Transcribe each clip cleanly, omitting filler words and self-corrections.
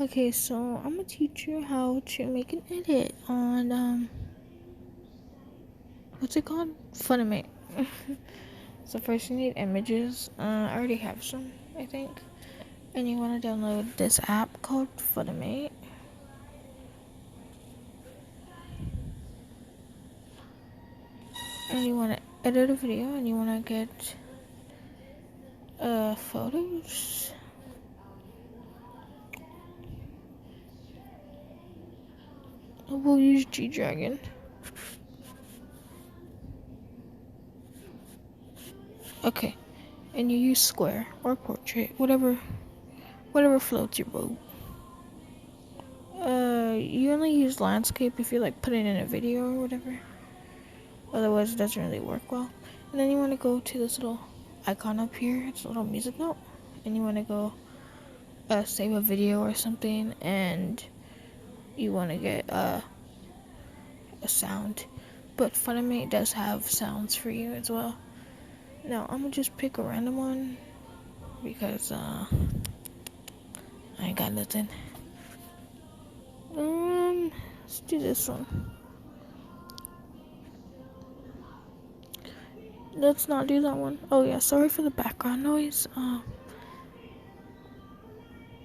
Okay, so I'm gonna teach you how to make an edit on what's it called? Funimate. So first you need images. I already have some, I think. And you want to download this app called Funimate. And you want to edit a video, and you want to get photos. We'll use G-Dragon. Okay, and you use square or portrait, whatever floats your boat. You only use landscape if you like put it in a video or whatever. Otherwise, it doesn't really work well. And then you want to go to this little icon up here. It's a little music note, and you want to go save a video or something, and you want to get a sound. But Funimate does have sounds for you as well. Now I'm gonna just pick a random one because I ain't got nothing. Let's do this one. Let's not do that one. Oh yeah, sorry for the background noise.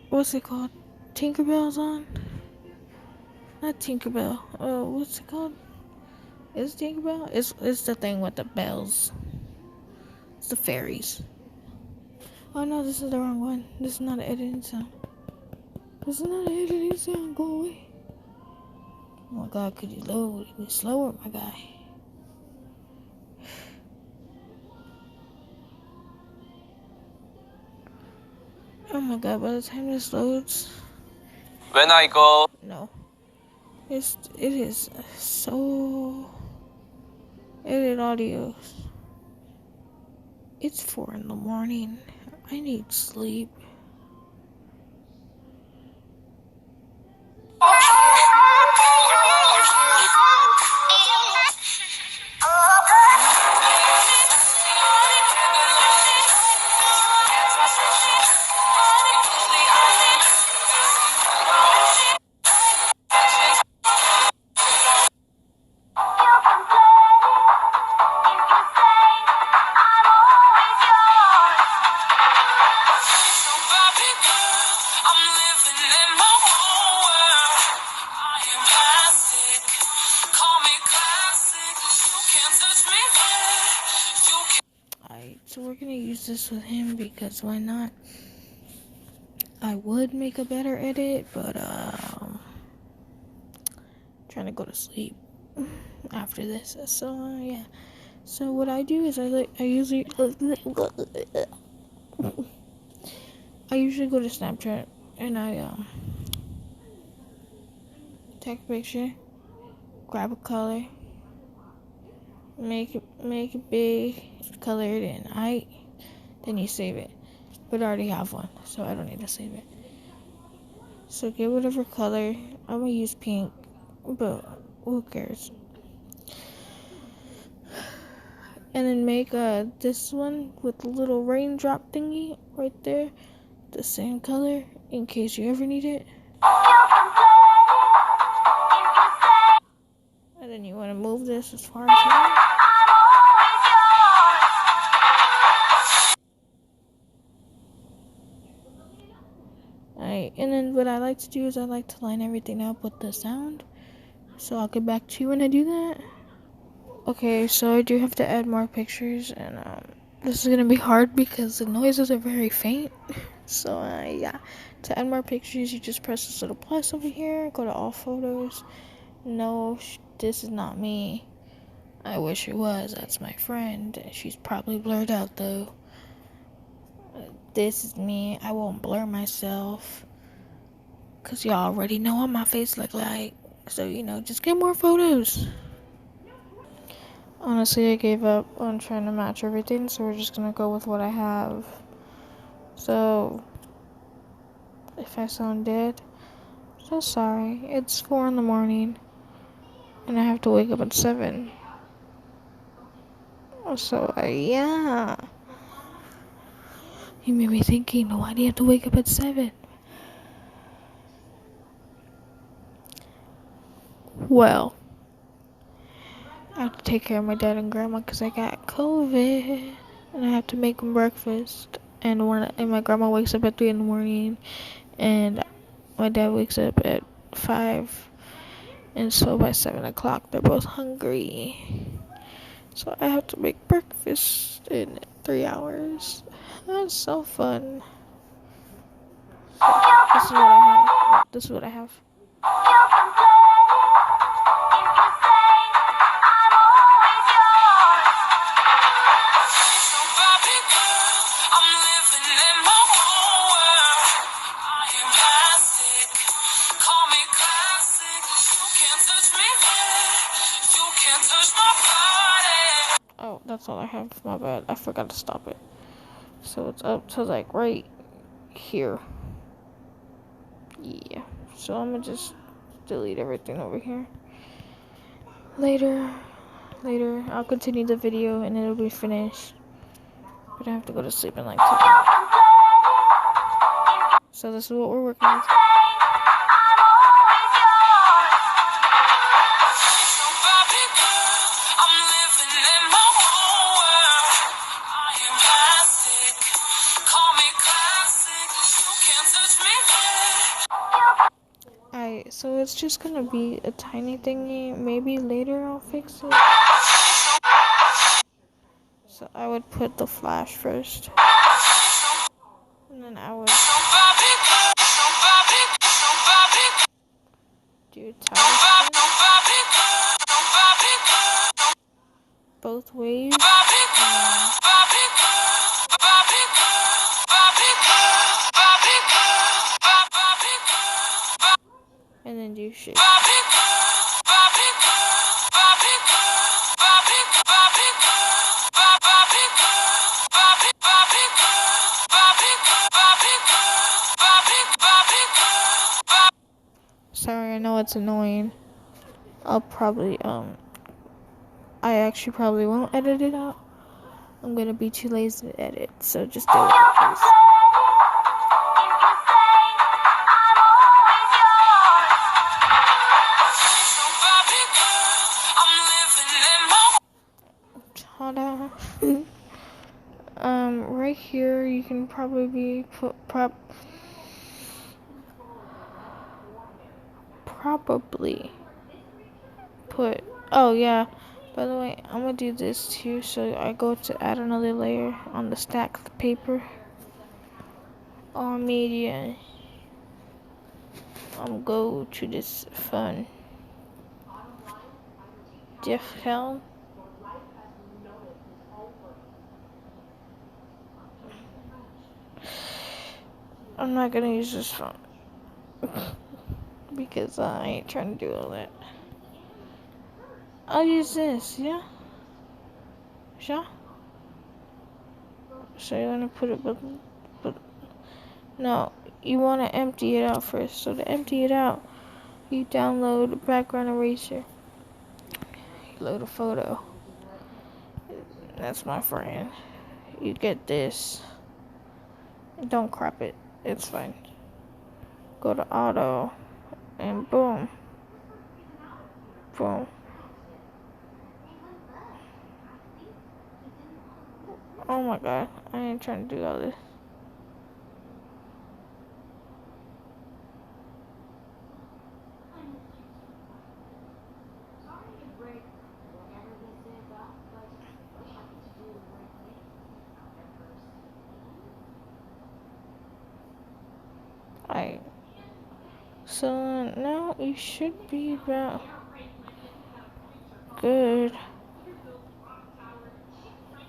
What's it called? Tinkerbell's on? Not Tinkerbell. What's it called? Is it Tinkerbell? It's the thing with the bells. It's the fairies. Oh no, this is the wrong one. This is not an editing sound. This is not an editing sound. Go away. Oh my god, could you load it slower, my guy? Oh my god, by the time this loads. When I go. No. It is so edit audios. It's 4 a.m. I need sleep. So we're gonna use this with him because why not? I would make a better edit, but trying to go to sleep after this. So yeah. So what I do is I usually go to Snapchat and I take a picture, grab a color, make it big, colored and height, then you save it. But I already have one, so I don't need to save it. So get whatever color. I'm gonna use pink, but who cares? And then make this one with a little raindrop thingy right there, the same color in case you ever need it. And then you want to move this as far as you want. Alright, and then what I like to do is I like to line everything up with the sound. So I'll get back to you when I do that. Okay, so I do have to add more pictures, and this is gonna be hard because the noises are very faint. So yeah, to add more pictures, you just press this little plus over here, go to all photos. No, this is not me. I wish it was. That's my friend. She's probably blurred out though. This is me. I won't blur myself, cause y'all already know what my face look like. So just get more photos. Honestly, I gave up on trying to match everything, so we're just gonna go with what I have. So if I sound dead, so sorry. It's 4 a.m. and I have to wake up at 7. So yeah. You may be thinking, why do you have to wake up at 7? Well, I have to take care of my dad and grandma because I got COVID, and I have to make them breakfast. And my grandma wakes up at 3 in the morning, and my dad wakes up at 5, and so by 7 o'clock they're both hungry. So I have to make breakfast in 3 hours. That's so fun. This is what I have. Oh, that's all I have. My bad. I forgot to stop it. So it's up to like right here. Yeah. So I'm gonna just delete everything over here. Later, I'll continue the video and it'll be finished. But I have to go to sleep in like 2 hours. So this is what we're working with. Alright, so it's just gonna be a tiny thingy. Maybe later I'll fix it. So I would put the flash first. And then I would do tile both ways. And then do shit. Sorry, I know it's annoying. I'll probably, I actually probably won't edit it out. I'm gonna be too lazy to edit, so just deal with it, please. Ta-da. Right here, you can probably put, oh yeah, by the way, I'm gonna do this too, so I go to add another layer on the stack of paper. All media. I'm go to this fun hell. I'm not gonna use this phone because I ain't trying to do all that. I'll use this, yeah? Sure? So you wanna put it, but no, you wanna empty it out first. So to empty it out, you download background eraser. You load a photo. That's my friend. You get this. Don't crop it. It's fine. Go to auto. And boom. Boom. Oh my god. I ain't trying to do all this. Alright. So now you should be about good.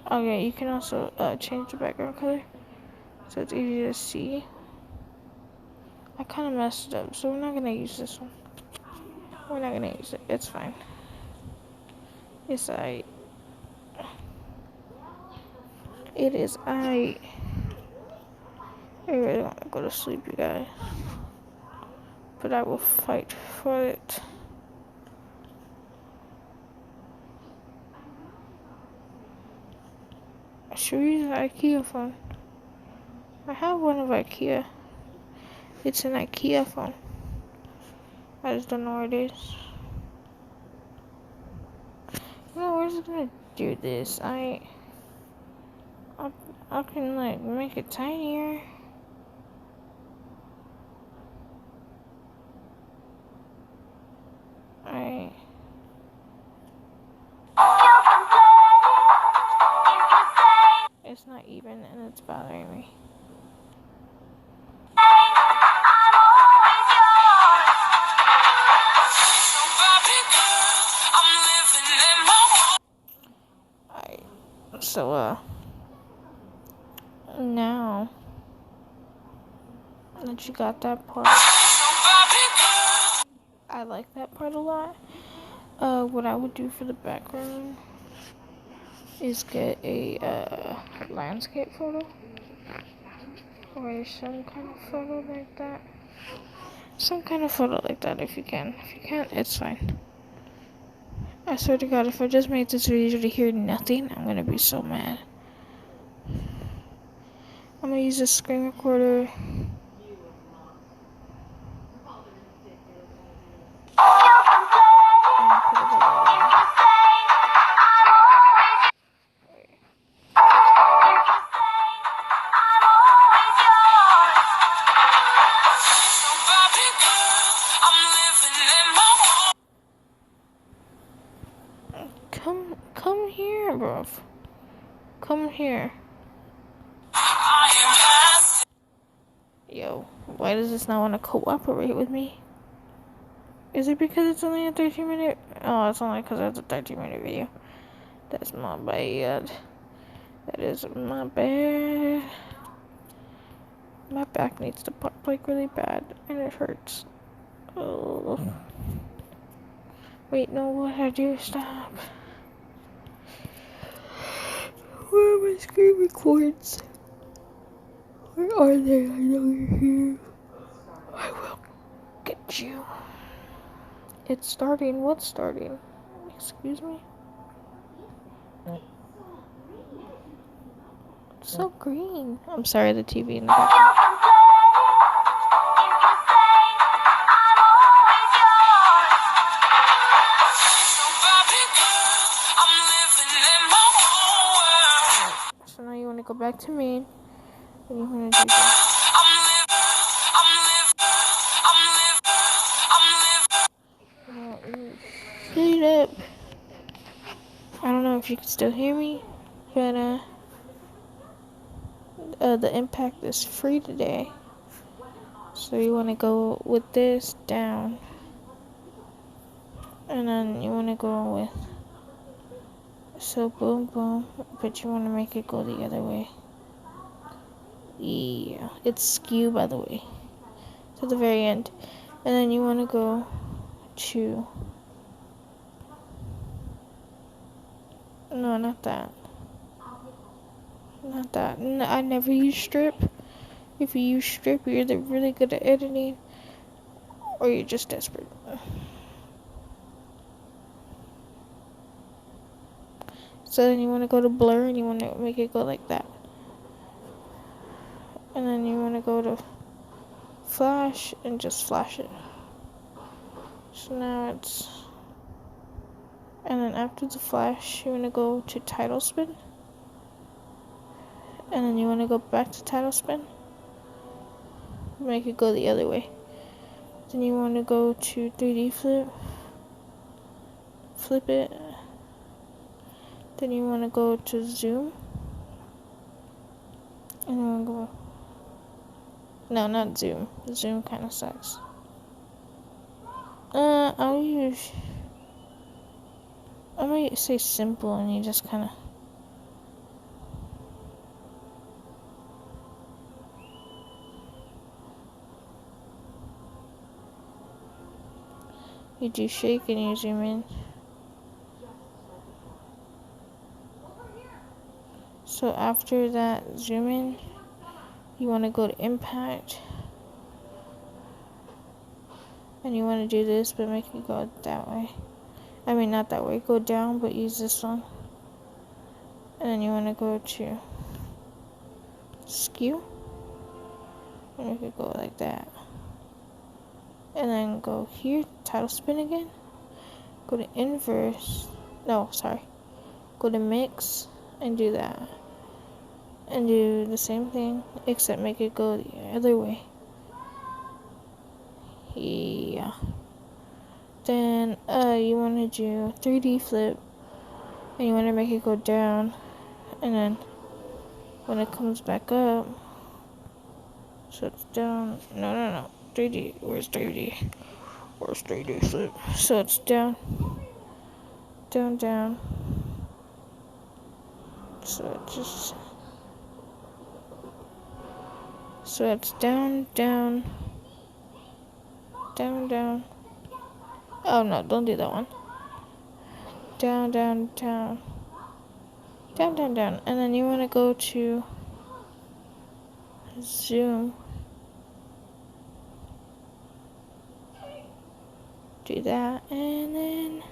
Okay, you can also change the background color so it's easier to see. I kind of messed it up, so we're not gonna use this one. We're not gonna use it. It's fine. It's alright. It is alright. I really want to go to sleep, you guys. But I will fight for it. Should we use an IKEA phone? I have one of IKEA. It's an IKEA phone. I just don't know where it is. No, we're just gonna do this. I can like make it tinier. Alright. It's not even and it's bothering me. Alright. So now that you got that part, I like that part a lot. What I would do for the background is get a landscape photo or some kind of photo like that. Some kind of photo like that if you can. If you can't, it's fine. I swear to God, if I just made this video to hear nothing, I'm gonna be so mad. I'm gonna use a screen recorder. Come here, bruv. Come here. Yo, why does this not want to cooperate with me? Is it because it's only a 13-minute? Oh, it's only because it's a 13-minute video. That's my bad. That is my bad. My back needs to pop like really bad, and it hurts. Oh. Wait, no, what I do? Stop. Where are my screen records? Where are they? I know you're here. I will get you. It's starting. What's starting? Excuse me? It's so green. I'm sorry, the TV in the background. So now you want to go back to main, and you want to do that. Shut up. I don't know if you can still hear me, but the impact is free today. So you want to go with this down, and then you want to go with, so boom boom, but you want to make it go the other way. Yeah, it's skew, by the way, to the very end. And then you want to go to, no, not that. Not that. No, I never use strip. If you use strip, you're either really good at editing, or you're just desperate. So then you want to go to blur, and you want to make it go like that. And then you want to go to flash, and just flash it. So now it's, and then after the flash, you want to go to title spin. And then you want to go back to title spin. Make it go the other way. Then you want to go to 3D flip. Flip it. Then you want to go to zoom. And you want to go, no, not zoom. Zoom kind of sucks. I might say simple, and you just kind of, you do shake and you zoom in. So after that zoom in, you want to go to impact. And you want to do this, but make it go that way. I mean, not that way. Go down, but use this one. And then you want to go to skew. And make it go like that. And then go here, title spin again. Go to inverse. No, sorry. Go to mix and do that. And do the same thing, except make it go the other way. Yeah. Then, you want to do 3D flip. And you want to make it go down. And then, when it comes back up, so it's down. No. 3D. Where's 3D? Where's 3D flip? So it's down. Down. So it's down. Oh no, don't do that one. Down. And then you want to go to zoom. Do that. And then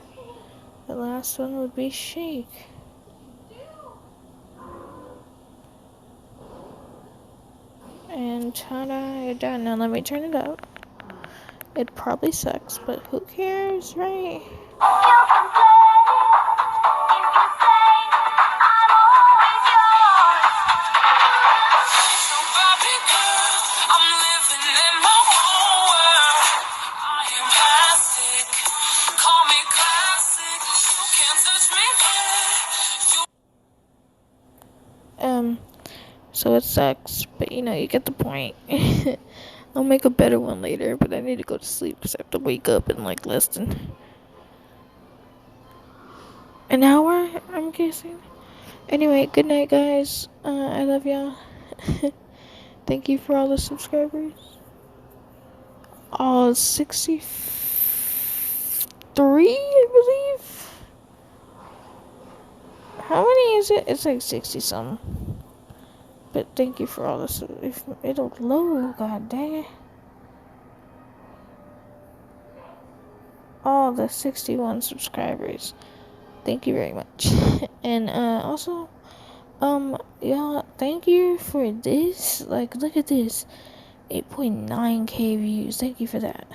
the last one would be shake. And ta-da, you're done. Now let me turn it up. It probably sucks, but who cares, right? So it sucks, but you get the point. I'll make a better one later, but I need to go to sleep because I have to wake up in like less than an hour, I'm guessing. Anyway, good night, guys. I love y'all. Thank you for all the subscribers. 63, I believe. How many is it? It's like 60 something. But thank you for all this. If it'll load, god dang it. All the 61 subscribers. Thank you very much. And also, y'all, thank you for this. Like, look at this. 8.9k views. Thank you for that.